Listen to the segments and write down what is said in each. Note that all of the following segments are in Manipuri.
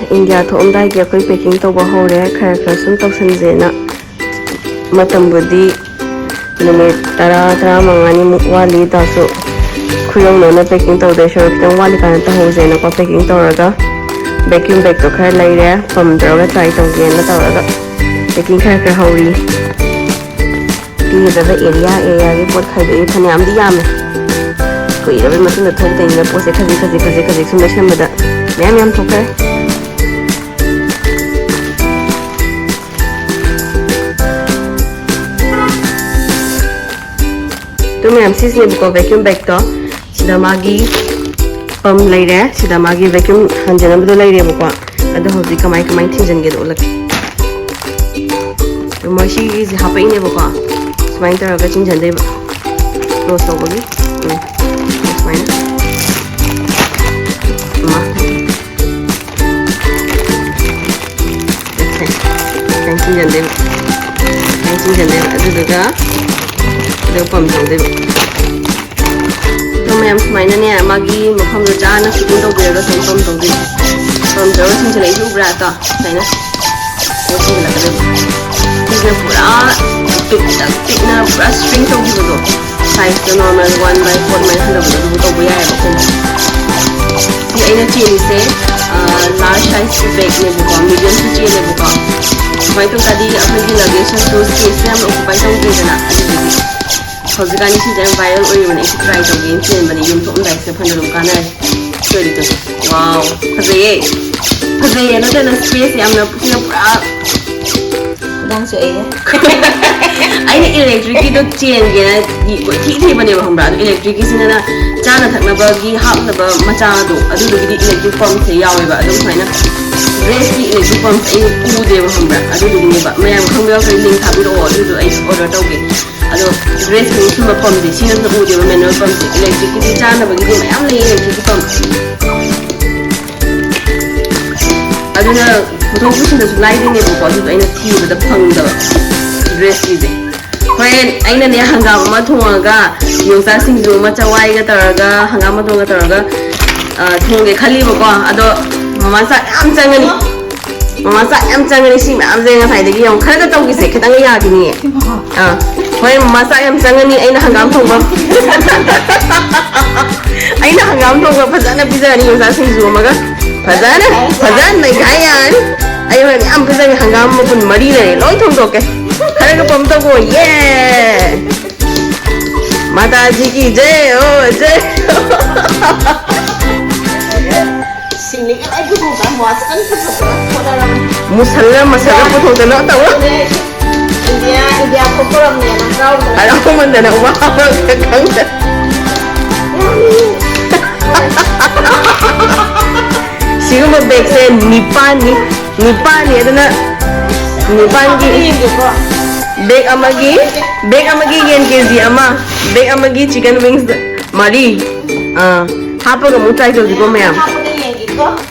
India thomdai ge koi packing toba hore khara sum tawsanjena matambudi minute tara mangani wali dasu khuyong na packing tawde shor kitang wali kana ta hojena ko packing tawraga vacuum bag to khara laire pam drawga try tawge na tawraga packing khara hori ki da area ge pot khai de thani am di yam ko ira be matun da thok de na pose khaji sum da shamada ma'am तो क्या तो मैम सिसने बुको वैक्यूम बैग तो सिदा मागी पम ले रहे सिदा मागी वैक्यूम हंजन बदो ले रहे बुको अदो होजी कमाई थिंजन के दो लग तो मशी इज हापे ने बुको स्माइन तो रगा थिंजन दे क्लोज हो गई स्माइन Tinjande aduga do pam tawde to mayam smaina ne magi makham ro cha na sikun taw bera sam pam tawde pam jaw sin chalai ju bra ta saina o sin la kada is pura tik na pura string taw gi do size to normal 1/4 mai handa do taw ya ya ko si aina chi ni se large size bag ne bu medium chi ne bu Vai tu tadi apa lagi lagi satu space yang occupy tahu dia nak ada lagi. Kalau sekarang ni sih viral orang mana ikut try tahu game sih mana game tu orang dah sepan dalam kanan. Sorry tu. Wow, kerja nanti ada space yang nak punya pura. Đang sợi Aina electric itu chain gina di thi mana bahang berada electric sini na cana tak na bagi hap na ba macam tu. Aduh lagi di electric pump saya awal ba aduh mana. Recipe electric pump saya udah bahang berada. Aduh dulu ni ba. Mayang kami awal link tapi tu aduh I order tahu ke. Aduh recipe ni cuma pump di sini na udah manual pump electric itu cana bagi dia mayang lagi electric pump. Aduh na Putong pusin na sulai din ni buko aduh aina tea bada pang da dress ni de. Hoen aina ne hangam ma thonga yung sa singju ma chawai ga taraga hangam ma thonga taraga thonge khali buko ado mama sa am changani si ma am jenga thai de gi yung khara ga taw gi se khitang ya gi ni hoen mama sa am changani aina hangam thongba aina hangam thongba phajana bizani yung sa singju ma ga Fazan naik kayan. Ayo ni am pesen hangam pun mari le. Loi thong to ke. Khare ko pam to ko yeah. Mata ji ki jai oh jai. Sini kan aku bukan muasan Musalla putong to na taw. India ko koram ne na kau. Ala ko man na wa ka kang. Siguro bag sa nipan ada na nipan gi bag amagi yen kg ama bag amagi chicken wings mari hapa ga mu try to ko ma'am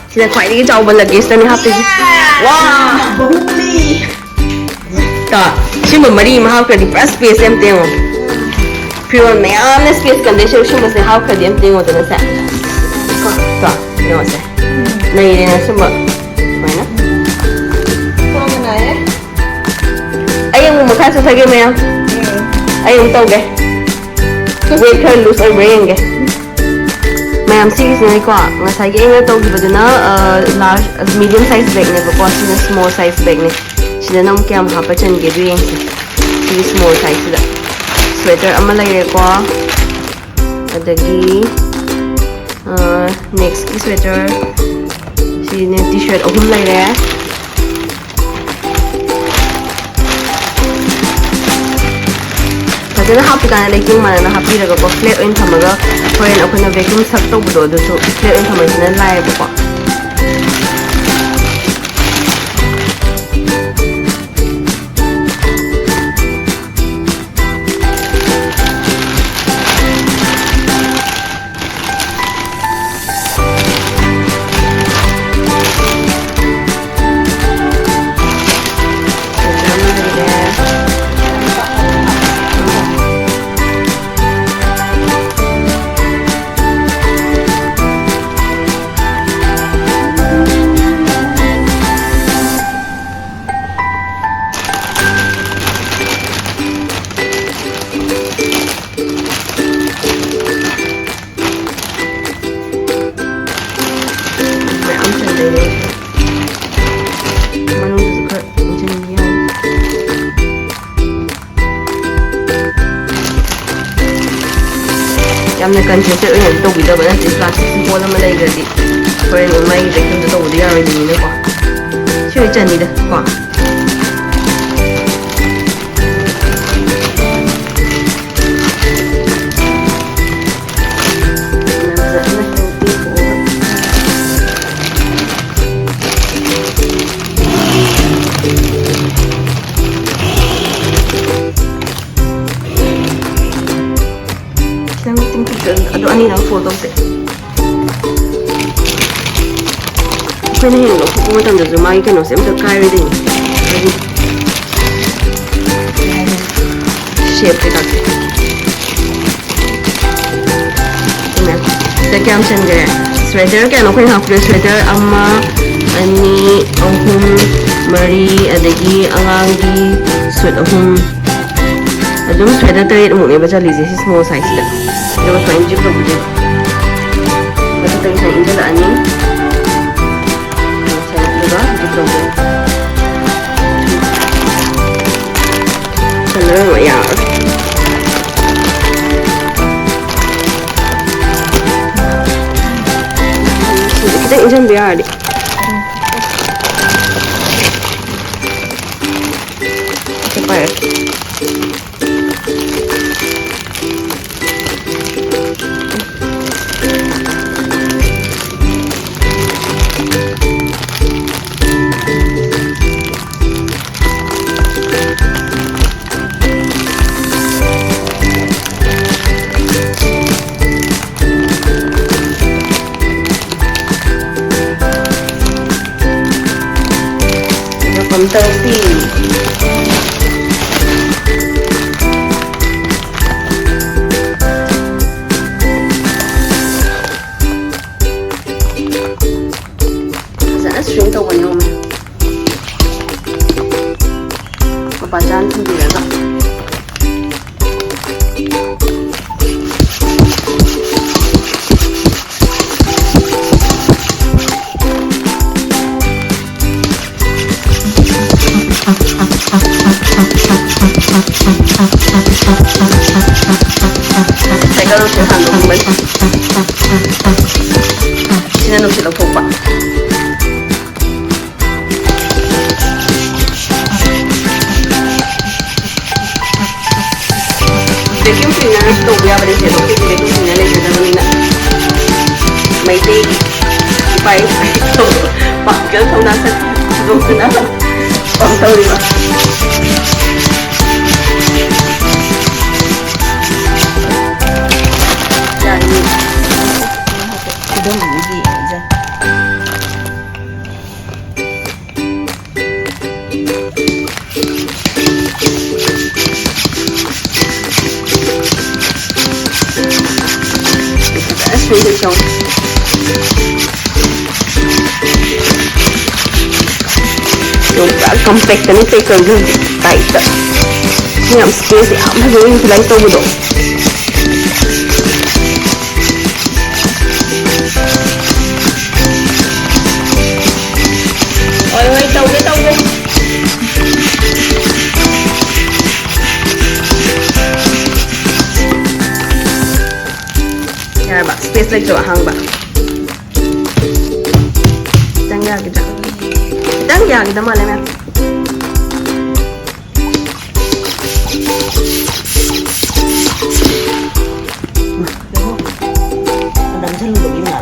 sila khwai ni chaw ban lagi sa ni hapa gi wow ta shima mari ma hapa di press space em teng pure ma'am na space condition shima se hapa di em teng o ta sa ta no sa Này đây là sao mà mày nó Con cái này ấy Ayun mo makasa sa game yan Ayun to ge Wait her loose or brain ge Ma'am sige sinay ko nga sa game na to giba na large medium size bag na ko sina small size bag ni sila nam kaya makapachan ge rin sige small size sila sweater amalay ko adagi next ki sweater Sini t-shirt ohum lai re Fajana happy kana leking mana na happy raga ko flat oin thamaga hoen akhona vacuum sak to budo do so flat oin thamai na lai ko ꯂꯩꯌꯦ ꯃꯅꯨꯡꯗꯁꯨ ꯈꯔ ꯏꯟꯁꯤꯟꯕ ꯌꯥꯎꯋꯤ ꯌꯥꯝꯅ ꯀꯟꯁꯦꯟꯇ꯭ꯔꯦꯠ ꯑꯣꯏꯅ ꯇꯧꯕꯤꯗꯕ ꯅꯠꯇꯦ ꯄ꯭ꯂꯥꯁꯇꯤꯛ ꯕꯣꯜ ꯑꯃ ꯂꯩꯈ꯭ꯔꯗꯤ ꯍꯣꯔꯦꯟ ꯃꯥꯒꯤ ꯂꯩꯐꯝꯗ ꯇꯧꯕꯗꯤ ꯌꯥꯔꯣꯏꯗꯣꯏꯅꯤꯅꯀꯣ ꯁꯤ ꯑꯣꯏ ꯆꯟꯅꯤꯗ ꯀꯣ ꯑꯗꯣ ꯑꯅꯤꯔꯛ ꯐꯣꯜ ꯇꯧꯁꯦ ꯑꯩꯈꯣꯏꯅ ꯍꯦꯛ ꯂꯧꯊꯣꯛꯄ ꯃꯇꯝꯗꯁꯨ ꯃꯥꯒꯤ ꯀꯩꯅꯣꯁꯦ ꯑꯝꯇ ꯀꯥꯏꯔꯣꯏꯗꯣꯏꯅꯤ ꯍꯥꯏꯗꯤ ꯁꯦꯞ ꯀꯩꯀꯥꯁꯦ ꯁꯤꯗ ꯀꯌꯥꯝ ꯆꯟꯈ꯭ꯔꯦ ꯁ꯭ꯋꯦꯇꯔ ꯀꯌꯥꯅꯣ ꯑꯩꯈꯣꯏꯅ ꯍꯥꯞꯄꯤꯔꯦ ꯁ꯭ꯋꯦꯇꯔ 1 2 3 4 ꯑꯗꯒꯤ ꯑꯉꯥꯡꯒꯤ ꯁꯨꯠ 3 ꯑꯗꯨꯝ ꯁ꯭ꯋꯦꯇꯔ 9ꯃꯨꯛꯅꯦꯕ ꯆꯜꯂꯤꯁꯦ ꯁꯤ ꯁ꯭ꯃꯣꯜ ꯁꯥꯏꯖꯁꯤꯗ ꯑꯗꯨꯒ ꯁꯨꯃꯥꯏꯅ ꯖꯤꯞ ꯇꯧꯕꯤꯗꯣꯏꯕ ꯃꯊꯛꯇꯒꯤ ꯁꯨꯃꯥꯏꯅ ꯏꯟꯁꯤꯜꯂꯛꯑꯅꯤ ꯑꯗꯨꯒ ꯖꯤꯞ ꯇꯧꯗꯣꯏꯕ ꯆꯜꯂꯔꯣꯏꯕ ꯌꯥꯔꯣꯏ khitang insan biar di apa ya Tapi sana string tau banyo me papajan hindi na Teka lang siya halo naman. Sinanong sila po pa. Yung pinanay ito, kaya ba rin siya ito? Kaya ito pinanay siya na namin na may day. Ipay ito. Bakal ito nasa doon na. Pangtaw diba? Udah lagi aja. Sudah dong. Yung compact na nito ikaw yung tight. Yung space apa yung bilang ito mo dong. Ôi tàu cái tàu đi. Ya bak space lagi coba hang bak. Kita ya kita malam ya. Kadang saya lupa gimana.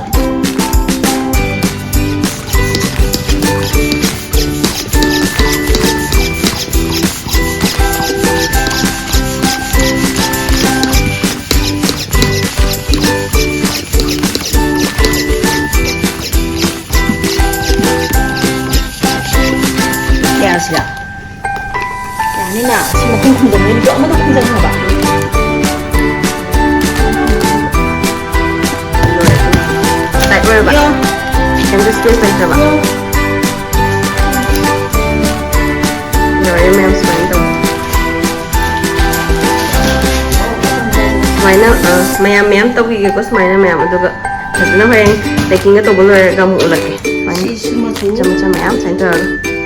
Siya. Yan nila, si magkukundang nila. Ito ang magkukundang mo ba? Type mo ba? Can this taste like ba? Yung ma'am smile daw. Smile na, mayam tawagin ko smile na mayam. Ito ka, kasi na kaya taking ito bulo ay kamu ulat eh. ꯐꯤꯁ ꯃꯆꯨ ꯃꯆꯥ ꯃꯆꯥ ꯃꯌꯥꯝ ꯁꯨꯃꯥꯏꯅ ꯇꯧꯔꯒ